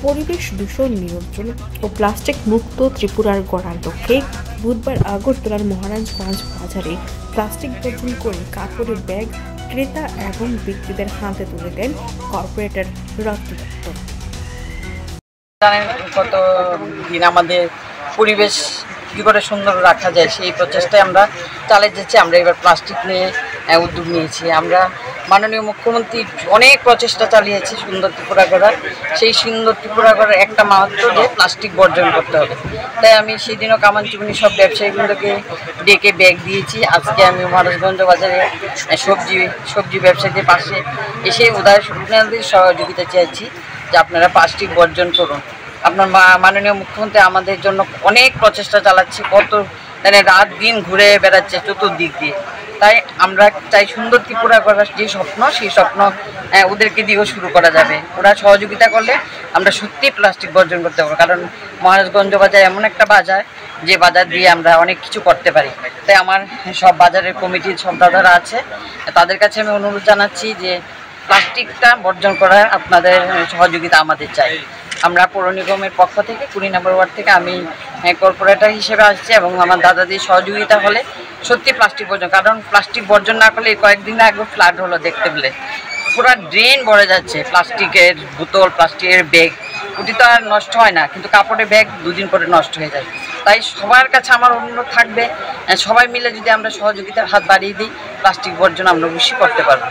পরিবেশ দূষণ নিয়ন্ত্রণ ও প্লাস্টিক মুক্ত ত্রিপুরার গড়ার লক্ষ্যে বুধবার আগরতলার মহারাজগঞ্জ বাজারে প্লাস্টিক বর্জন করে কাপড়ের ব্যাগ ক্রেতা এবং বিক্রেতাদের হাতে তুলে দেন কর্পোরেটর রত্ন দত্ত। জানেন কত দিন আমাদের পরিবেশ কী করে সুন্দর রাখা যায় সেই প্রচেষ্টায় আমরা চালিয়ে যাচ্ছি। আমরা এবার প্লাস্টিক নিয়ে উদ্যোগ নিয়েছি। আমরা মাননীয় মুখ্যমন্ত্রী অনেক প্রচেষ্টা চালিয়েছি সুন্দর ত্রিপুরা গড়ার। সেই সুন্দর ত্রিপুরা গড়ার একটা মাত্র যে প্লাস্টিক বর্জন করতে হবে। তাই আমি সেদিনও কামানচুবনি সব ব্যবসায়ীগুলোকে ডেকে ব্যাগ দিয়েছি। আজকে আমি মহারাজগঞ্জ বাজারে সবজি ব্যবসায়ীদের পাশে এসে উদাহরণদের সহযোগিতা চাইছি যে আপনারা প্লাস্টিক বর্জন করুন। আপনার মাননীয় মুখ্যমন্ত্রী আমাদের জন্য অনেক প্রচেষ্টা চালাচ্ছে, কত মানে রাত দিন ঘুরে বেড়াচ্ছে চতুর্দিক দিয়ে। তাই আমরা চাই সুন্দর ত্রিপুরা করার যে স্বপ্ন, সেই স্বপ্ন ওদেরকে দিয়েও শুরু করা যাবে। ওরা সহযোগিতা করলে আমরা সত্যি প্লাস্টিক বর্জন করতে পারবো, কারণ মহারাজগঞ্জ বাজার এমন একটা বাজার যে বাজার দিয়ে আমরা অনেক কিছু করতে পারি। তাই আমার সব বাজারের কমিটির সব দাদারা আছে, তাদের কাছে আমি অনুরোধ জানাচ্ছি যে প্লাস্টিকটা বর্জন করার আপনাদের সহযোগিতা আমাদের চাই। আমরা পৌর নিগমের পক্ষ থেকে 20 নম্বর ওয়ার্ড থেকে আমি কর্পোরেটর হিসেবে আসছি এবং আমার দাদাদের সহযোগিতা হলে সত্যি প্লাস্টিক বর্জন, কারণ প্লাস্টিক বর্জন না করলে কয়েকদিন আগে ফ্লাড হলো দেখতে পেলে পুরো ড্রেন ভরে যাচ্ছে প্লাস্টিকের বোতল, প্লাস্টিকের ব্যাগ। ওটি তো আর নষ্ট হয় না, কিন্তু কাপড়ের ব্যাগ 2 দিন পরে নষ্ট হয়ে যায়। তাই সবার কাছে আমার অনুরোধ থাকবে, সবাই মিলে যদি আমরা সহযোগিতার হাত বাড়িয়ে দিই প্লাস্টিক বর্জন আমরা বেশি করতে পারবো।